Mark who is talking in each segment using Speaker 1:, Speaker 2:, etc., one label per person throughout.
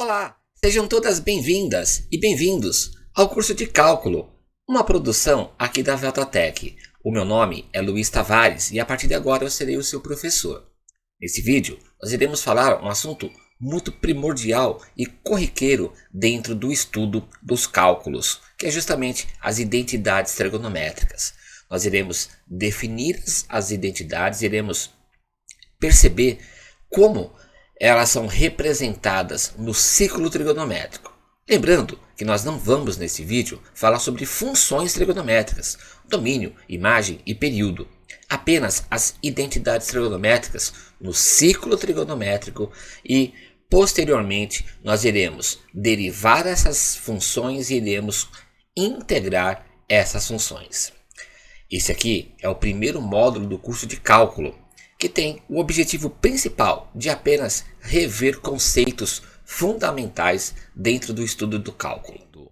Speaker 1: Olá, sejam todas bem-vindas e bem-vindos ao curso de Cálculo, uma produção aqui da Veltatec. O meu nome é Luiz Tavares e a partir de agora eu serei o seu professor. Nesse vídeo, nós iremos falar um assunto muito primordial e corriqueiro dentro do estudo dos cálculos, que é justamente as identidades trigonométricas. Nós iremos definir as identidades, iremos perceber como elas são representadas no ciclo trigonométrico. Lembrando que nós não vamos nesse vídeo falar sobre funções trigonométricas, domínio, imagem e período. Apenas as identidades trigonométricas no ciclo trigonométrico e posteriormente nós iremos derivar essas funções e iremos integrar essas funções. Esse aqui é o primeiro módulo do curso de cálculo, que tem o objetivo principal de apenas rever conceitos fundamentais dentro do estudo do cálculo.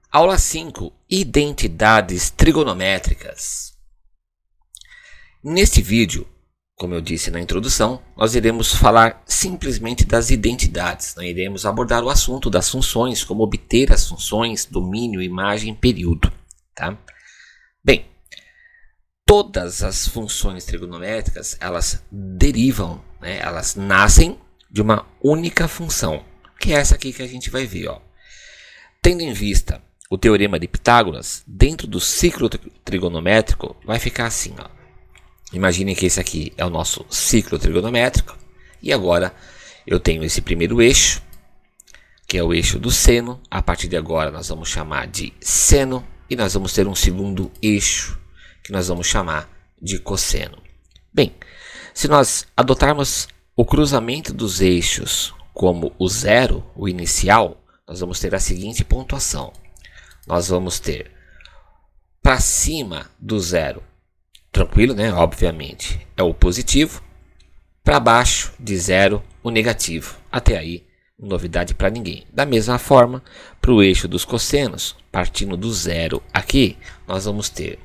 Speaker 1: Aula 5. Identidades trigonométricas. Neste vídeo, como eu disse na introdução, nós iremos falar simplesmente das identidades. Não iremos abordar o assunto das funções, como obter as funções, domínio, imagem, período. Tá? Bem, todas as funções trigonométricas, elas derivam, elas nascem de uma única função, que é essa aqui que a gente vai ver. Tendo em vista o teorema de Pitágoras, dentro do ciclo trigonométrico, vai ficar assim. Imaginem que esse aqui é o nosso ciclo trigonométrico, e agora eu tenho esse primeiro eixo, que é o eixo do seno. A partir de agora nós vamos chamar de seno, e nós vamos ter um segundo eixo, que nós vamos chamar de cosseno. Bem, se nós adotarmos o cruzamento dos eixos como o zero, o inicial, nós vamos ter a seguinte pontuação. Nós vamos ter para cima do zero, tranquilo, né? Obviamente, é o positivo. Para baixo de zero, o negativo. Até aí, novidade para ninguém. Da mesma forma, para o eixo dos cossenos, partindo do zero aqui, nós vamos ter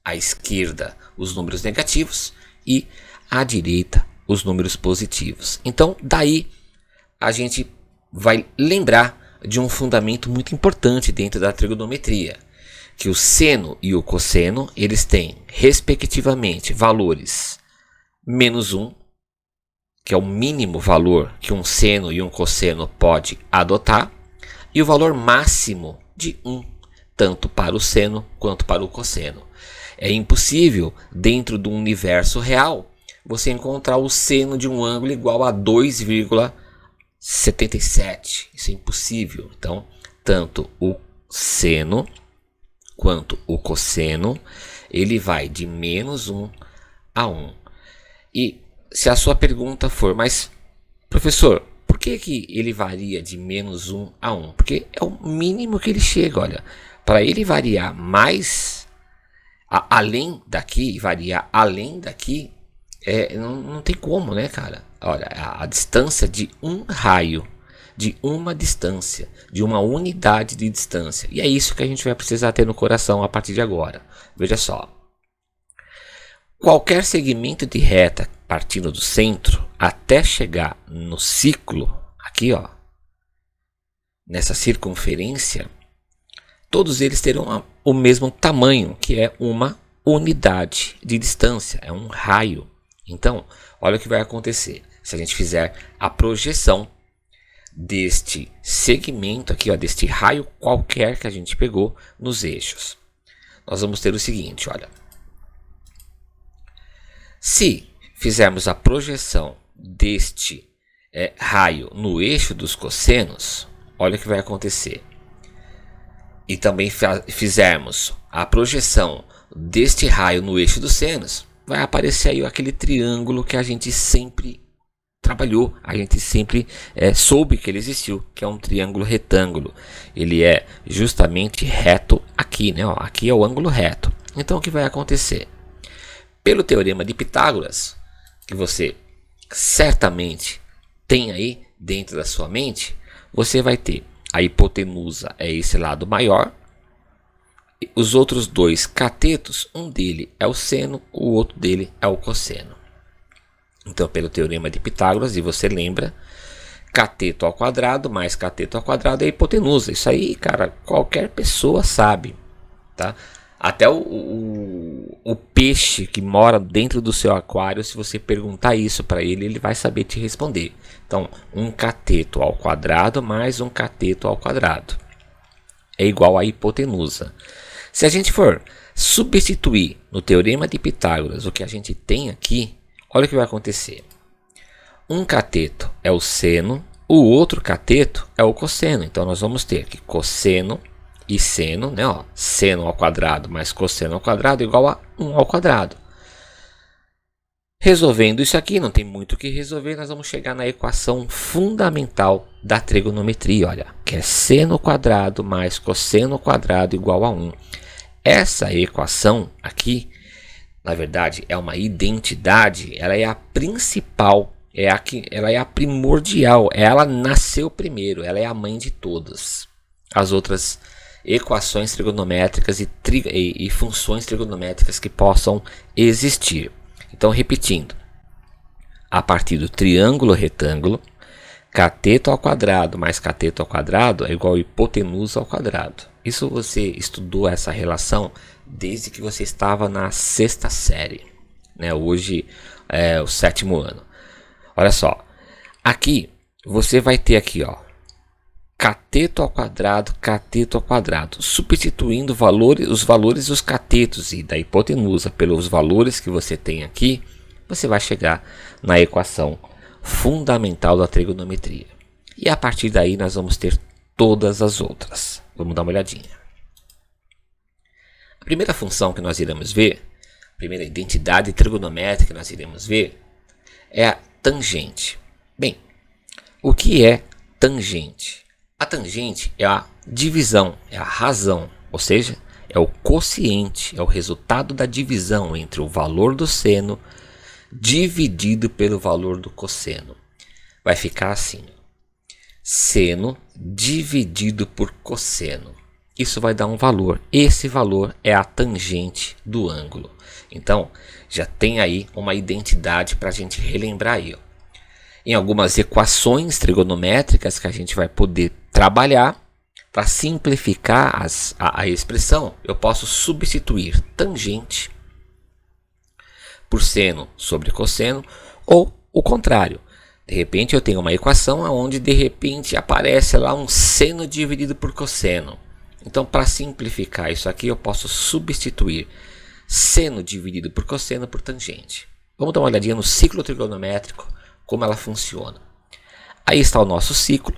Speaker 1: à esquerda os números negativos e à direita os números positivos. Então, daí a gente vai lembrar de um fundamento muito importante dentro da trigonometria, que o seno e o cosseno, eles têm, respectivamente, valores menos 1, que é o mínimo valor que um seno e um cosseno pode adotar, e o valor máximo de 1, tanto para o seno quanto para o cosseno. É impossível, dentro do universo real, você encontrar o seno de um ângulo igual a 2,77. Isso é impossível. Então, tanto o seno quanto o cosseno, ele vai de menos 1 a 1. E se a sua pergunta for, mas professor, por que ele varia de menos 1 a 1? Porque é o mínimo que ele chega. Olha, para ele variar mais além daqui, variar além daqui, não tem como, né, cara? Olha, a distância de um raio, de uma distância, de uma unidade de distância. E é isso que a gente vai precisar ter no coração a partir de agora. Veja só. Qualquer segmento de reta partindo do centro até chegar no ciclo, aqui, nessa circunferência, todos eles terão o mesmo tamanho, que é uma unidade de distância, é um raio. Então, olha o que vai acontecer se a gente fizer a projeção deste segmento aqui, deste raio qualquer que a gente pegou nos eixos. Nós vamos ter o seguinte, olha. Se fizermos a projeção deste raio no eixo dos cossenos, olha o que vai acontecer. E também fizermos a projeção deste raio no eixo dos senos, vai aparecer aí aquele triângulo que a gente sempre trabalhou, a gente sempre soube que ele existiu, que é um triângulo retângulo. Ele é justamente reto aqui, né? Aqui é o ângulo reto. Então o que vai acontecer? Pelo teorema de Pitágoras, que você certamente tem aí dentro da sua mente, você vai ter a hipotenusa é esse lado maior. Os outros dois catetos, um dele é o seno, o outro dele é o cosseno. Então, pelo teorema de Pitágoras, e você lembra cateto ao quadrado mais cateto ao quadrado é hipotenusa. Isso aí, cara, qualquer pessoa sabe, tá? Até o peixe que mora dentro do seu aquário, se você perguntar isso para ele, ele vai saber te responder. Então, um cateto ao quadrado mais um cateto ao quadrado é igual a hipotenusa. Se a gente for substituir no teorema de Pitágoras o que a gente tem aqui, olha o que vai acontecer. Um cateto é o seno, o outro cateto é o cosseno. Então, nós vamos ter que cosseno e seno, né? Ó, seno ao quadrado mais cosseno ao quadrado igual a 1 ao quadrado. Resolvendo isso aqui, não tem muito o que resolver, nós vamos chegar na equação fundamental da trigonometria, olha, que é seno quadrado mais cosseno quadrado igual a 1. Essa equação aqui, na verdade, é uma identidade, ela é a principal, ela é a primordial, ela nasceu primeiro, ela é a mãe de todas. As outras equações trigonométricas e funções trigonométricas que possam existir. Então, repetindo, a partir do triângulo retângulo, cateto ao quadrado mais cateto ao quadrado é igual a hipotenusa ao quadrado. Isso você estudou essa relação desde que você estava na 6ª série, né? Hoje é o 7º ano. Olha só, aqui você vai ter aqui, ó, cateto ao quadrado, substituindo os valores dos catetos e da hipotenusa pelos valores que você tem aqui, você vai chegar na equação fundamental da trigonometria. E a partir daí nós vamos ter todas as outras. Vamos dar uma olhadinha. A primeira função que nós iremos ver, a primeira identidade trigonométrica que nós iremos ver, é a tangente. Bem, o que é tangente? A tangente é a divisão, é a razão, ou seja, é o quociente, é o resultado da divisão entre o valor do seno dividido pelo valor do cosseno. Vai ficar assim, seno dividido por cosseno. Isso vai dar um valor, esse valor é a tangente do ângulo. Então, já tem aí uma identidade para a gente relembrar aí, ó. Em algumas equações trigonométricas que a gente vai poder trabalhar, para simplificar a expressão, eu posso substituir tangente por seno sobre cosseno, ou o contrário. De repente eu tenho uma equação onde de repente aparece lá um seno dividido por cosseno. Então, para simplificar isso aqui, eu posso substituir seno dividido por cosseno por tangente. Vamos dar uma olhadinha no ciclo trigonométrico, como ela funciona. Aí está o nosso ciclo.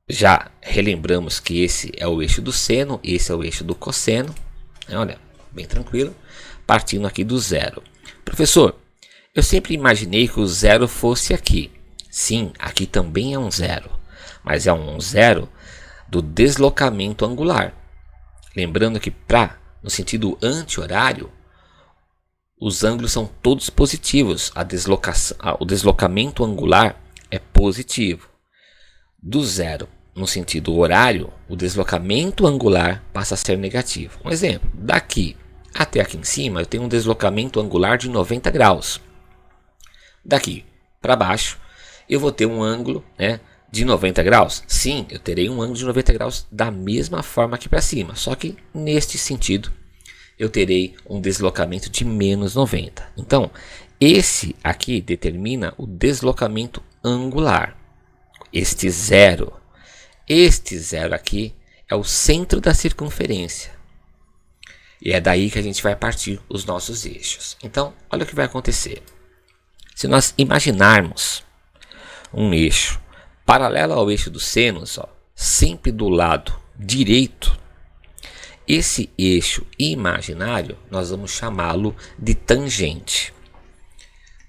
Speaker 1: Já relembramos que esse é o eixo do seno, esse é o eixo do cosseno. Olha, bem tranquilo. Partindo aqui do zero. Professor, eu sempre imaginei que o zero fosse aqui. Sim, aqui também é um zero. Mas é um zero do deslocamento angular. Lembrando que no sentido anti-horário, os ângulos são todos positivos. O deslocamento angular é positivo. Do zero no sentido horário, o deslocamento angular passa a ser negativo. Um exemplo, daqui até aqui em cima eu tenho um deslocamento angular de 90 graus. Daqui para baixo eu vou ter um ângulo, né, de 90 graus. Sim, eu terei um ângulo de 90 graus da mesma forma aqui para cima, só que neste sentido eu terei um deslocamento de menos 90. Então, esse aqui determina o deslocamento angular. Este zero aqui é o centro da circunferência. E é daí que a gente vai partir os nossos eixos. Então, olha o que vai acontecer. Se nós imaginarmos um eixo paralelo ao eixo dos senos, ó, sempre do lado direito, esse eixo imaginário nós vamos chamá-lo de tangente.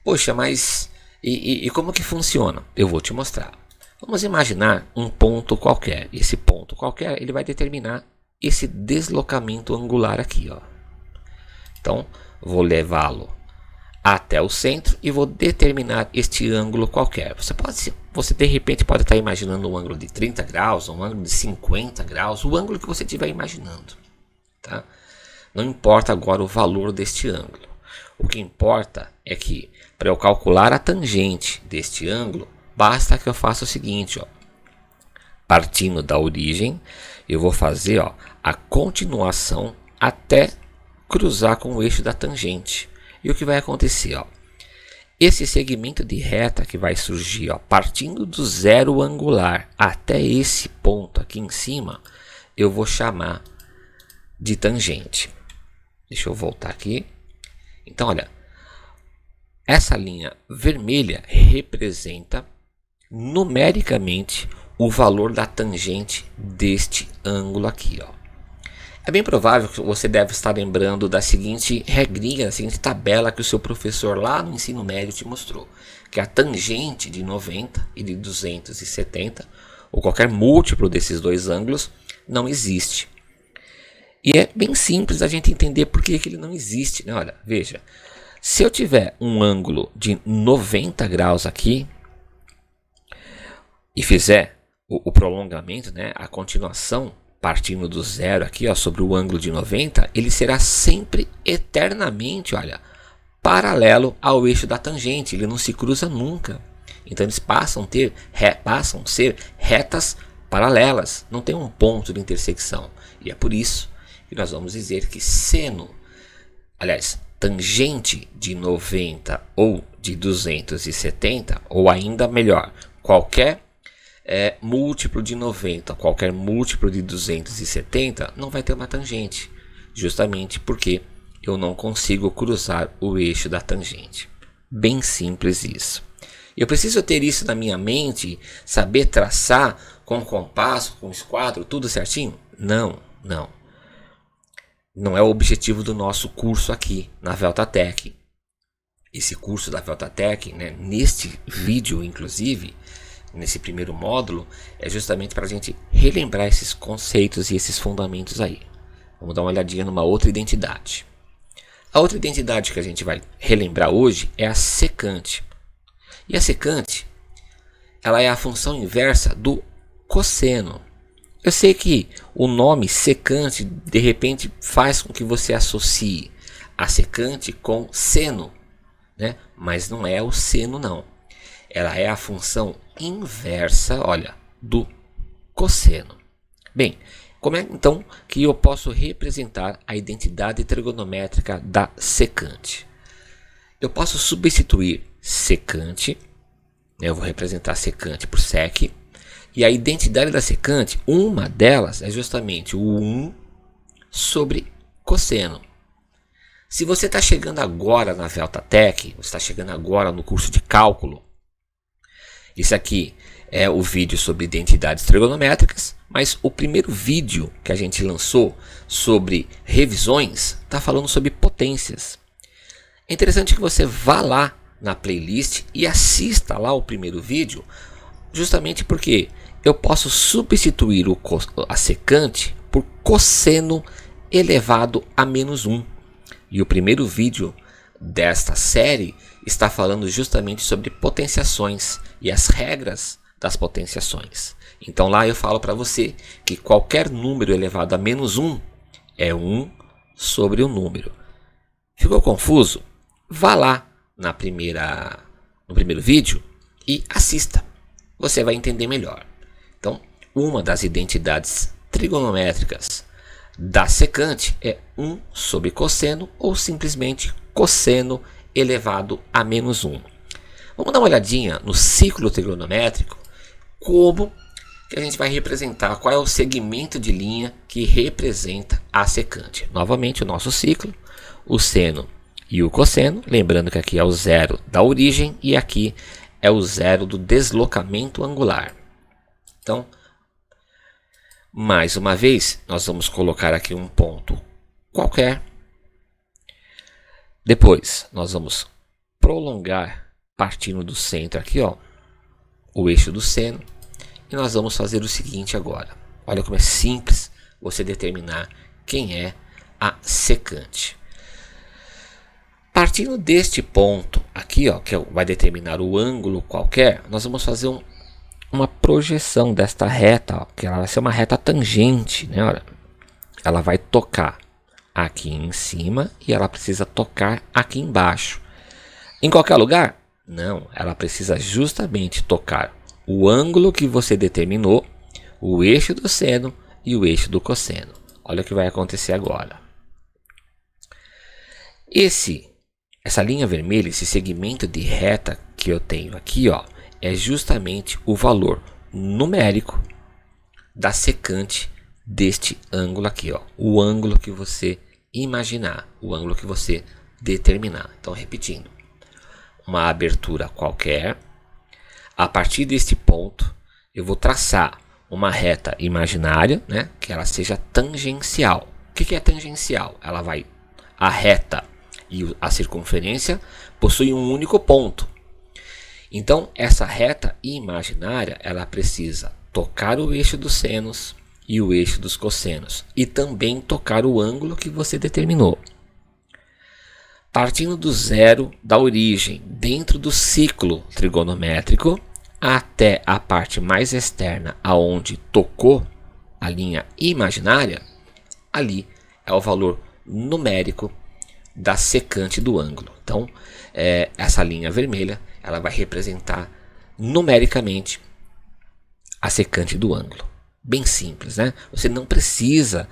Speaker 1: Poxa, mas e como que funciona? Eu vou te mostrar. Vamos imaginar um ponto qualquer. Esse ponto qualquer ele vai determinar esse deslocamento angular aqui, ó. Então, vou levá-lo até o centro e vou determinar este ângulo qualquer. Você de repente pode estar imaginando um ângulo de 30 graus, um ângulo de 50 graus, o ângulo que você estiver imaginando. Tá? Não importa agora o valor deste ângulo. O que importa é que para eu calcular a tangente deste ângulo, basta que eu faça o seguinte, ó. Partindo da origem, eu vou fazer, ó, a continuação até cruzar com o eixo da tangente. E o que vai acontecer, ó? Esse segmento de reta que vai surgir, ó, partindo do zero angular até esse ponto aqui em cima, eu vou chamar de tangente. Deixa eu voltar aqui. Então, olha, essa linha vermelha representa numericamente o valor da tangente deste ângulo aqui, ó. É bem provável que você deve estar lembrando da seguinte regrinha, da seguinte tabela que o seu professor lá no ensino médio te mostrou, que a tangente de 90 e de 270, ou qualquer múltiplo desses dois ângulos, não existe. E é bem simples a gente entender por que ele não existe, né? Olha, veja, se eu tiver um ângulo de 90 graus aqui e fizer o prolongamento, né, a continuação, partindo do zero aqui, ó, sobre o ângulo de 90, ele será sempre eternamente, olha, paralelo ao eixo da tangente. Ele não se cruza nunca. Então eles passam a ser retas paralelas. Não tem um ponto de intersecção. E é por isso que nós vamos dizer que seno, aliás, tangente de 90 ou de 270, ou ainda melhor, qualquer múltiplo de 90, qualquer múltiplo de 270 não vai ter uma tangente, justamente porque eu não consigo cruzar o eixo da tangente. Bem simples isso. Eu preciso ter isso na minha mente, saber traçar com compasso, com esquadro, tudo certinho? Não. Não é o objetivo do nosso curso aqui na VeltaTech. Esse curso da VeltaTech, né, neste vídeo inclusive, nesse primeiro módulo, é justamente para a gente relembrar esses conceitos e esses fundamentos aí. Vamos dar uma olhadinha numa outra identidade. A outra identidade que a gente vai relembrar hoje é a secante. E a secante, ela é a função inversa do cosseno. Eu sei que o nome secante de repente faz com que você associe a secante com seno, né? Mas não é o seno não. Ela é a função inversa, olha, do cosseno. Bem, como é então que eu posso representar a identidade trigonométrica da secante? Eu posso substituir secante, eu vou representar secante por sec, e a identidade da secante, uma delas é justamente o 1 sobre cosseno. Se você está chegando agora na VeltaTech, você está chegando agora no curso de cálculo, isso aqui é o vídeo sobre identidades trigonométricas, mas o primeiro vídeo que a gente lançou sobre revisões está falando sobre potências. É interessante que você vá lá na playlist e assista lá o primeiro vídeo, justamente porque eu posso substituir a secante por cosseno elevado a menos 1. E o primeiro vídeo desta série está falando justamente sobre potenciações e as regras das potenciações. Então lá eu falo para você que qualquer número elevado a menos 1 é 1 sobre o número. Ficou confuso? Vá lá no primeiro vídeo e assista. Você vai entender melhor. Então, uma das identidades trigonométricas da secante é 1 sobre cosseno ou simplesmente cosseno elevado a menos 1. Vamos dar uma olhadinha no ciclo trigonométrico, como que a gente vai representar, qual é o segmento de linha que representa a secante. Novamente o nosso ciclo, o seno e o cosseno, lembrando que aqui é o zero da origem e aqui é o zero do deslocamento angular. Então, mais uma vez, nós vamos colocar aqui um ponto qualquer. Depois, nós vamos prolongar, partindo do centro aqui, ó, o eixo do seno. E nós vamos fazer o seguinte agora. Olha como é simples você determinar quem é a secante. Partindo deste ponto aqui, ó, que vai determinar o ângulo qualquer, nós vamos fazer uma projeção desta reta, ó, que ela vai ser uma reta tangente, né? Olha, ela vai tocar aqui em cima e ela precisa tocar aqui embaixo. Em qualquer lugar? Não, ela precisa justamente tocar o ângulo que você determinou, o eixo do seno e o eixo do cosseno. Olha o que vai acontecer agora. Essa linha vermelha, esse segmento de reta que eu tenho aqui, ó, é justamente o valor numérico da secante deste ângulo aqui, ó, o ângulo que você imaginar, o ângulo que você determinar. Então, repetindo, uma abertura qualquer, a partir deste ponto eu vou traçar uma reta imaginária, né, que ela seja tangencial. O que é tangencial? A reta e a circunferência possuem um único ponto. Então, essa reta imaginária, ela precisa tocar o eixo dos senos e o eixo dos cossenos, e também tocar o ângulo que você determinou. Partindo do zero da origem, dentro do ciclo trigonométrico, até a parte mais externa, aonde tocou a linha imaginária, ali é o valor numérico da secante do ângulo. Então, essa linha vermelha, ela vai representar numericamente a secante do ângulo. Bem simples, né? Você não precisa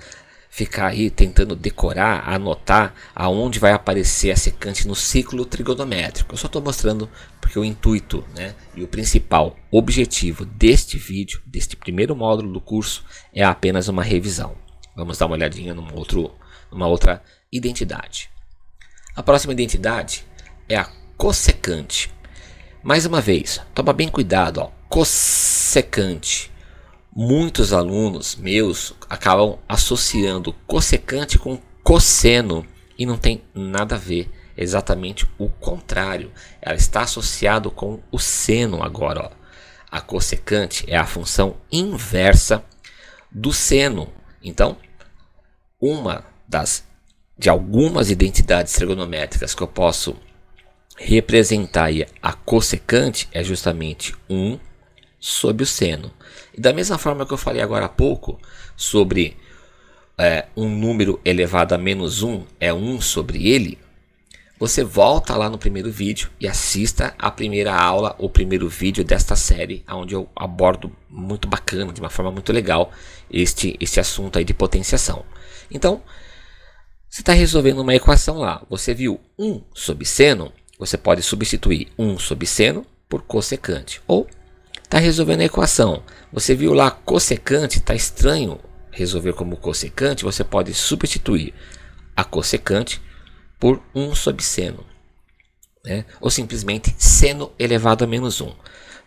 Speaker 1: ficar aí tentando decorar, anotar aonde vai aparecer a secante no ciclo trigonométrico. Eu só estou mostrando porque o intuito, né, e o principal objetivo deste vídeo, deste primeiro módulo do curso, é apenas uma revisão. Vamos dar uma olhadinha numa outra identidade. A próxima identidade é a cossecante. Mais uma vez, toma bem cuidado, ó, cossecante. Muitos alunos meus acabam associando cossecante com cosseno e não tem nada a ver, exatamente o contrário. Ela está associada com o seno agora, ó. A cossecante é a função inversa do seno. Então, de algumas identidades trigonométricas que eu posso representar aí a cossecante é justamente 1 sobre o seno. E da mesma forma que eu falei agora há pouco sobre um número elevado a menos 1 é 1 sobre ele, você volta lá no primeiro vídeo e assista a primeira aula, o primeiro vídeo desta série, onde eu abordo muito bacana, de uma forma muito legal, este assunto aí de potenciação. Então, você está resolvendo uma equação lá, você viu 1 sobre seno, você pode substituir 1 sobre seno por cossecante. Ou está resolvendo a equação, você viu lá cossecante, está estranho resolver como cossecante, você pode substituir a cossecante por 1 sobre seno, né? Ou simplesmente seno elevado a menos 1.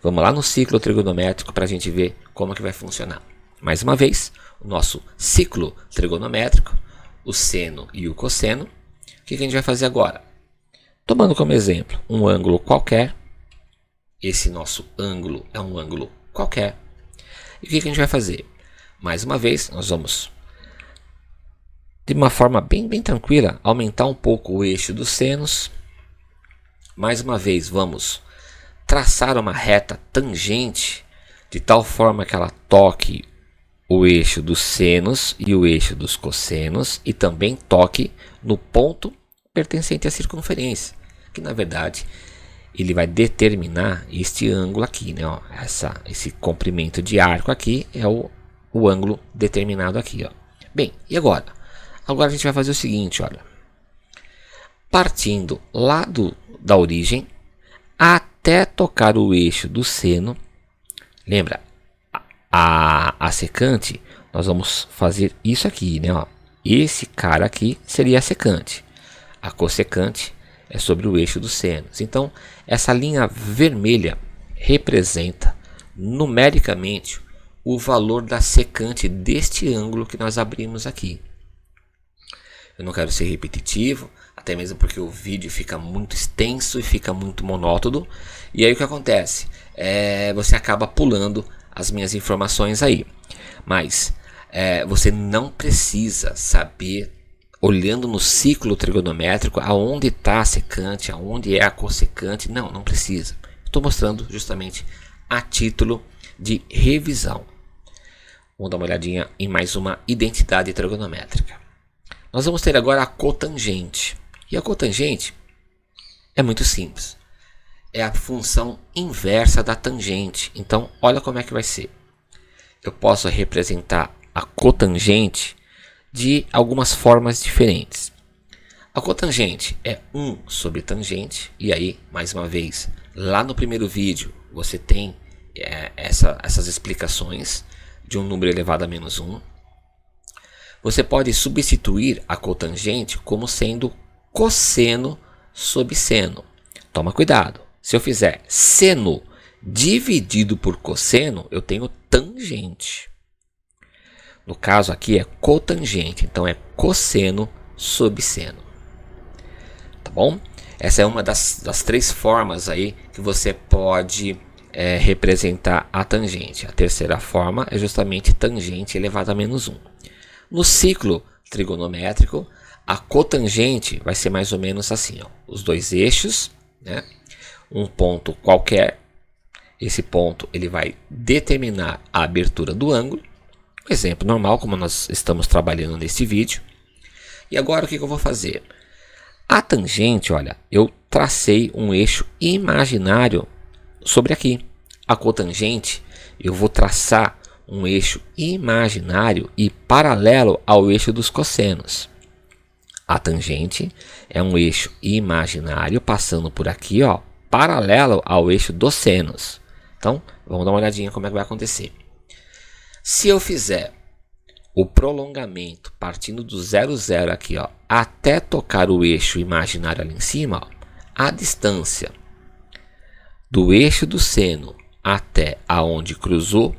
Speaker 1: Vamos lá no ciclo trigonométrico para a gente ver como que vai funcionar. Mais uma vez, o nosso ciclo trigonométrico, o seno e o cosseno. O que a gente vai fazer agora? Tomando como exemplo um ângulo qualquer, esse nosso ângulo é um ângulo qualquer. E o que a gente vai fazer? Mais uma vez, nós vamos, de uma forma bem tranquila, aumentar um pouco o eixo dos senos. Mais uma vez, vamos traçar uma reta tangente, de tal forma que ela toque o eixo dos senos e o eixo dos cossenos, e também toque no ponto pertencente à circunferência, que na verdade ele vai determinar este ângulo aqui, né? Ó, esse comprimento de arco aqui é o ângulo determinado aqui, ó. Bem, e agora? Agora a gente vai fazer o seguinte, olha. Partindo lá da origem até tocar o eixo do seno, lembra, a secante, nós vamos fazer isso aqui, né? Ó. Esse cara aqui seria a secante. A cossecante é sobre o eixo dos senos. Então, essa linha vermelha representa numericamente o valor da secante deste ângulo que nós abrimos aqui. Eu não quero ser repetitivo, até mesmo porque o vídeo fica muito extenso e fica muito monótono. E aí o que acontece? Você acaba pulando as minhas informações aí. Mas você não precisa saber, olhando no ciclo trigonométrico, aonde está a secante, aonde é a cossecante. Não precisa. Estou mostrando justamente a título de revisão. Vamos dar uma olhadinha em mais uma identidade trigonométrica. Nós vamos ter agora a cotangente. E a cotangente é muito simples. é a função inversa da tangente. Então, olha como é que vai ser. Eu posso representar a cotangente de algumas formas diferentes. A cotangente é 1 sobre tangente. E aí, mais uma vez, lá no primeiro vídeo, você tem essas explicações de um número elevado a menos 1. Você pode substituir a cotangente como sendo cosseno sobre seno. Toma cuidado. Se eu fizer seno dividido por cosseno, eu tenho tangente. No caso aqui é cotangente, então é cosseno sobre seno. Tá bom? Essa é uma das 3 formas aí que você pode representar a tangente. A terceira forma é justamente tangente elevado a menos 1. No ciclo trigonométrico, a cotangente vai ser mais ou menos assim, ó, os 2 eixos, né? Um ponto qualquer. Esse ponto ele vai determinar a abertura do ângulo. Exemplo normal, como nós estamos trabalhando nesse vídeo. E agora o que eu vou fazer? A tangente, olha, eu tracei um eixo imaginário sobre aqui. A cotangente, eu vou traçar um eixo imaginário e paralelo ao eixo dos cossenos. A tangente é um eixo imaginário passando por aqui, ó, paralelo ao eixo dos senos. Então, vamos dar uma olhadinha como é que vai acontecer. Se eu fizer o prolongamento partindo do 0, 0 aqui, ó, até tocar o eixo imaginário ali em cima, ó, a distância do eixo do seno até aonde cruzou,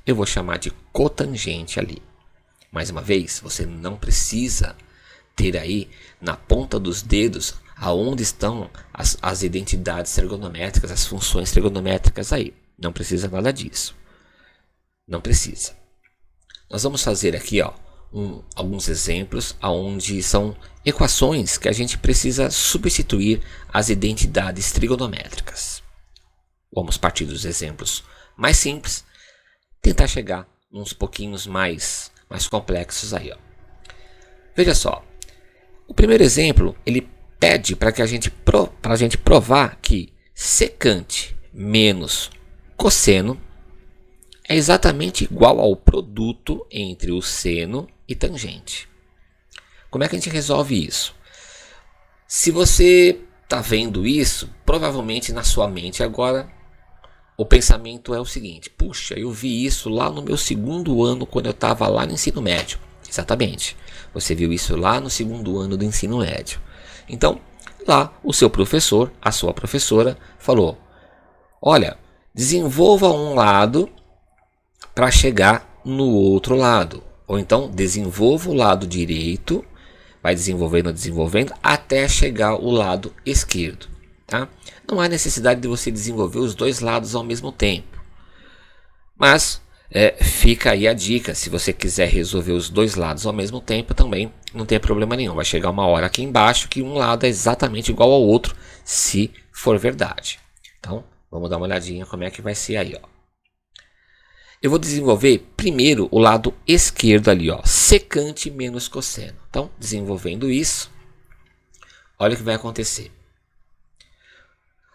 Speaker 1: eu vou chamar de cotangente ali. Mais uma vez, você não precisa ter aí na ponta dos dedos aonde estão as identidades trigonométricas, as funções trigonométricas aí. Não precisa nada disso. Não precisa. Nós vamos fazer aqui, ó, alguns exemplos onde são equações que a gente precisa substituir as identidades trigonométricas. Vamos partir dos exemplos mais simples, tentar chegar uns pouquinhos mais complexos aí, ó. Veja só, o primeiro exemplo ele pede para a gente provar que secante menos cosseno é exatamente igual ao produto entre o seno e tangente. Como é que a gente resolve isso? Se você está vendo isso, provavelmente na sua mente agora o pensamento é o seguinte: puxa, eu vi isso lá no meu 2º ano quando eu estava lá no ensino médio. Exatamente, você viu isso lá no 2º ano do ensino médio. Então, lá o seu professor, a sua professora falou: olha, desenvolva um lado para chegar no outro lado. Ou então, desenvolva o lado direito, vai desenvolvendo até chegar o lado esquerdo. Tá? Não há necessidade de você desenvolver os 2 lados ao mesmo tempo. Mas fica aí a dica, se você quiser resolver os 2 lados ao mesmo tempo também não tem problema nenhum. Vai chegar uma hora aqui embaixo que um lado é exatamente igual ao outro, se for verdade. Então, vamos dar uma olhadinha como é que vai ser aí, ó. Eu vou desenvolver primeiro o lado esquerdo ali, ó, secante menos cosseno. Então, desenvolvendo isso, olha o que vai acontecer.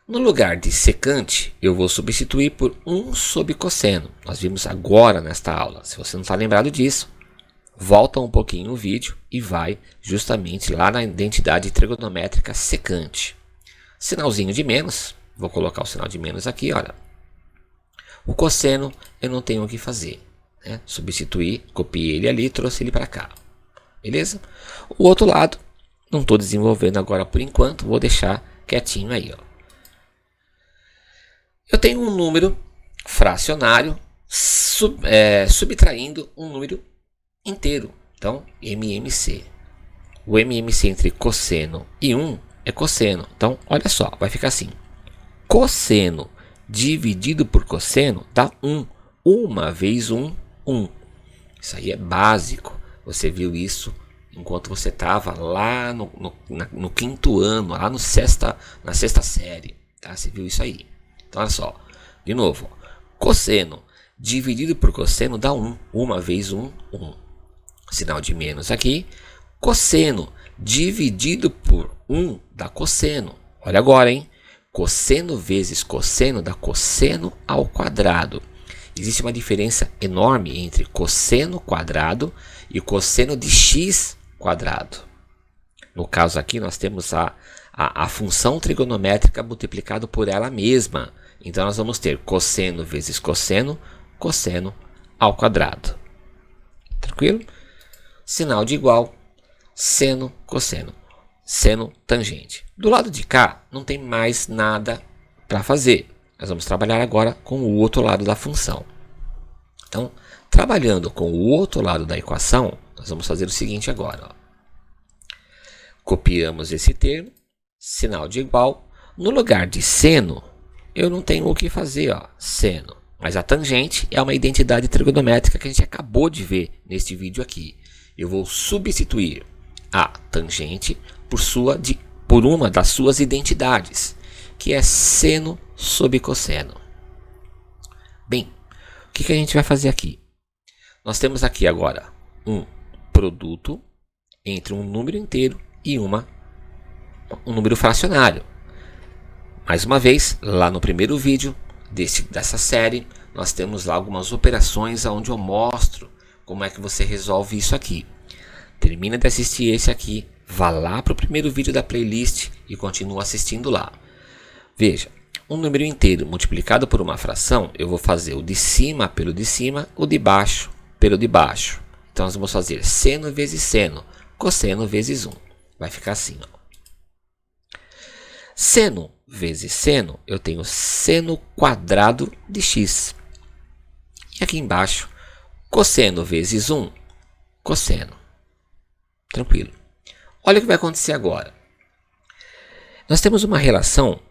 Speaker 1: No lugar de secante, eu vou substituir por 1 sobre cosseno. Nós vimos agora nesta aula. Se você não está lembrado disso, volta um pouquinho no vídeo e vai justamente lá na identidade trigonométrica secante. Sinalzinho de menos, vou colocar o sinal de menos aqui, olha. O cosseno eu não tenho o que fazer, né? Substituir, copiei ele ali, trouxe ele para cá. Beleza? O outro lado, não estou desenvolvendo agora por enquanto, vou deixar quietinho aí, ó. Eu tenho um número fracionário subtraindo um número inteiro. Então, MMC. O MMC entre cosseno e 1 é cosseno. Então, olha só, vai ficar assim. Cosseno dividido por cosseno dá 1. 1 vezes 1, 1. Isso aí é básico. Você viu isso enquanto você estava lá no 5º ano, lá na sexta série. Tá? Você viu isso aí. Então, olha só, de novo, ó. Cosseno dividido por cosseno dá 1. 1 vezes 1, 1. Sinal de menos aqui. Cosseno dividido por 1 dá cosseno. Olha agora, hein? cosseno vezes cosseno dá cosseno ao quadrado. Existe uma diferença enorme entre cosseno quadrado e cosseno de x quadrado. No caso aqui, nós temos a função trigonométrica multiplicado por ela mesma. Então, nós vamos ter cosseno vezes cosseno, cosseno ao quadrado. Tranquilo? Sinal de igual, seno, cosseno, seno, tangente. Do lado de cá, não tem mais nada para fazer. Nós vamos trabalhar agora com o outro lado da função. Então, trabalhando com o outro lado da equação, nós vamos fazer o seguinte agora. Ó. Copiamos esse termo, sinal de igual. No lugar de seno, eu não tenho o que fazer, ó, seno. Mas a tangente é uma identidade trigonométrica que a gente acabou de ver neste vídeo aqui. Eu vou substituir a tangente por uma das suas identidades, que é seno sobre cosseno. Bem, o que a gente vai fazer aqui? Nós temos aqui agora um produto entre um número inteiro e um número fracionário. Mais uma vez, lá no primeiro vídeo dessa série, nós temos lá algumas operações onde eu mostro como é que você resolve isso aqui. Termina de assistir esse aqui, vá lá para o primeiro vídeo da playlist e continua assistindo lá. Veja, um número inteiro multiplicado por uma fração, eu vou fazer o de cima pelo de cima, o de baixo pelo de baixo. Então, nós vamos fazer seno vezes seno, cosseno vezes 1. Vai ficar assim, ó. Seno vezes seno, eu tenho seno quadrado de x. E aqui embaixo, cosseno vezes 1, cosseno. Tranquilo. Olha o que vai acontecer agora. Nós temos uma relação,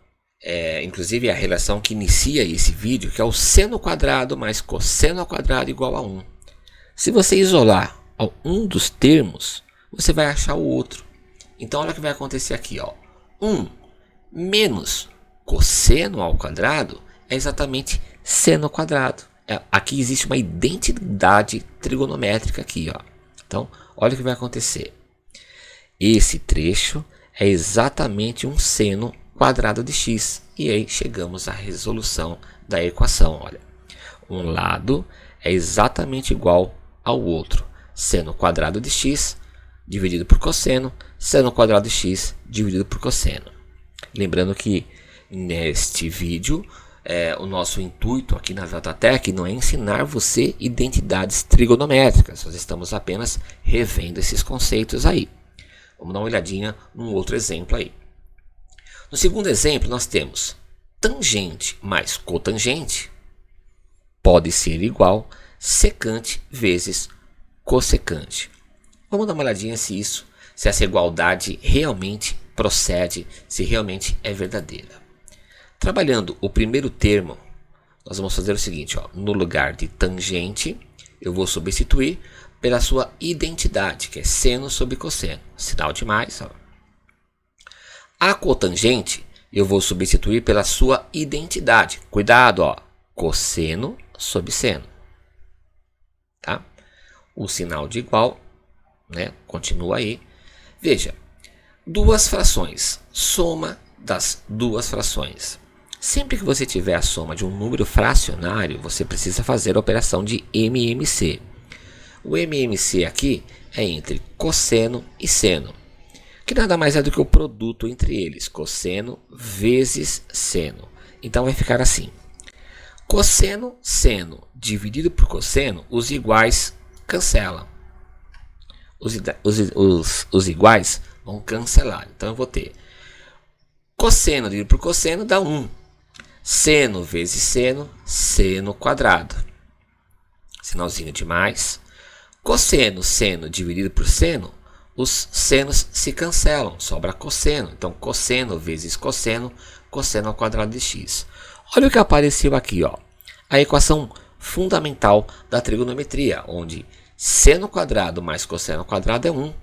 Speaker 1: inclusive a relação que inicia esse vídeo, que é o seno quadrado mais cosseno ao quadrado igual a 1. Se você isolar um dos termos, você vai achar o outro. Então, olha o que vai acontecer aqui. Ó. 1 menos cosseno ao quadrado é exatamente seno ao quadrado. Aqui existe uma identidade trigonométrica aqui. Ó. Então, olha o que vai acontecer. Esse trecho é exatamente um seno quadrado de x. E aí chegamos à resolução da equação. Olha. Um lado é exatamente igual ao outro. Seno quadrado de x dividido por cosseno, seno quadrado de x dividido por cosseno. Lembrando que neste vídeo, o nosso intuito aqui na JTech não é ensinar você identidades trigonométricas. Nós estamos apenas revendo esses conceitos aí. Vamos dar uma olhadinha num outro exemplo aí. No segundo exemplo, nós temos tangente mais cotangente pode ser igual secante vezes cossecante. Vamos dar uma olhadinha se essa igualdade realmente procede, se realmente é verdadeira. Trabalhando o primeiro termo, nós vamos fazer o seguinte, ó, no lugar de tangente, eu vou substituir pela sua identidade, que é seno sobre cosseno, sinal de mais. Ó. A cotangente, eu vou substituir pela sua identidade, cuidado, ó, cosseno sobre seno. Tá? O sinal de igual, né, continua aí. Veja, duas frações, soma das duas frações. Sempre que você tiver a soma de um número fracionário, você precisa fazer a operação de MMC. O MMC aqui é entre cosseno e seno, que nada mais é do que o produto entre eles, cosseno vezes seno. Então vai ficar assim, cosseno, seno dividido por cosseno, os iguais cancelam. Os iguais vão cancelar. Então eu vou ter cosseno dividido por cosseno dá 1. Seno vezes seno, seno quadrado. Sinalzinho de mais. Cosseno, seno dividido por seno, os senos se cancelam, sobra cosseno. Então cosseno vezes cosseno, cosseno ao quadrado de x. Olha o que apareceu aqui, ó. A equação fundamental da trigonometria, onde seno quadrado mais cosseno ao quadrado é 1.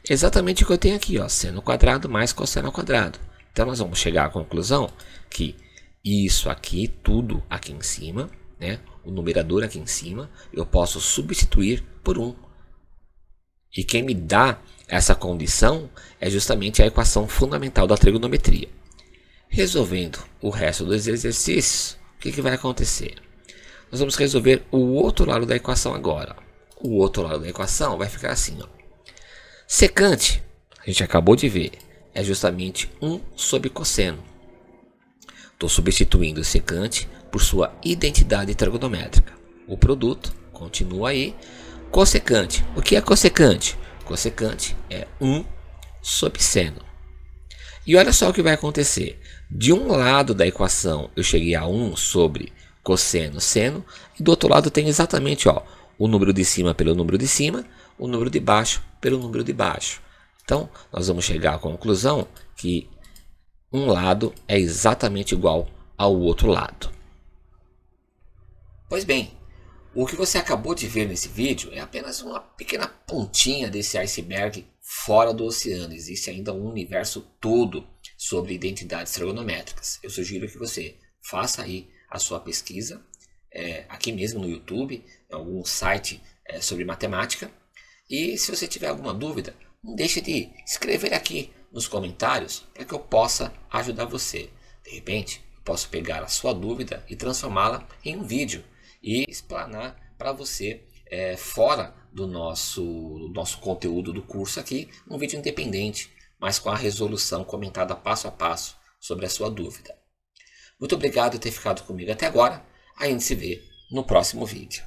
Speaker 1: Exatamente o que eu tenho aqui, ó, seno quadrado mais cosseno ao quadrado. Então nós vamos chegar à conclusão que isso aqui, tudo aqui em cima, né, o numerador aqui em cima, eu posso substituir por 1. E quem me dá essa condição é justamente a equação fundamental da trigonometria. Resolvendo o resto dos exercícios, o que vai acontecer? Nós vamos resolver o outro lado da equação agora. O outro lado da equação vai ficar assim, ó. Secante, a gente acabou de ver, é justamente 1 sobre cosseno. Estou substituindo o secante por sua identidade trigonométrica. O produto continua aí. Cossecante, o que é cossecante? Cossecante é 1 sobre seno. E olha só o que vai acontecer. De um lado da equação eu cheguei a 1 sobre cosseno seno, e do outro lado tem exatamente o número de cima pelo número de cima, o número de baixo pelo número de baixo. Então, nós vamos chegar à conclusão que um lado é exatamente igual ao outro lado. Pois bem, o que você acabou de ver nesse vídeo é apenas uma pequena pontinha desse iceberg fora do oceano. Existe ainda um universo todo sobre identidades trigonométricas. Eu sugiro que você faça aí a sua pesquisa, aqui mesmo no YouTube, em algum site sobre matemática. E se você tiver alguma dúvida, não deixe de escrever aqui nos comentários para que eu possa ajudar você. De repente, eu posso pegar a sua dúvida e transformá-la em um vídeo e explanar para você fora do nosso conteúdo do curso aqui, um vídeo independente, mas com a resolução comentada passo a passo sobre a sua dúvida. Muito obrigado por ter ficado comigo até agora. A gente se vê no próximo vídeo.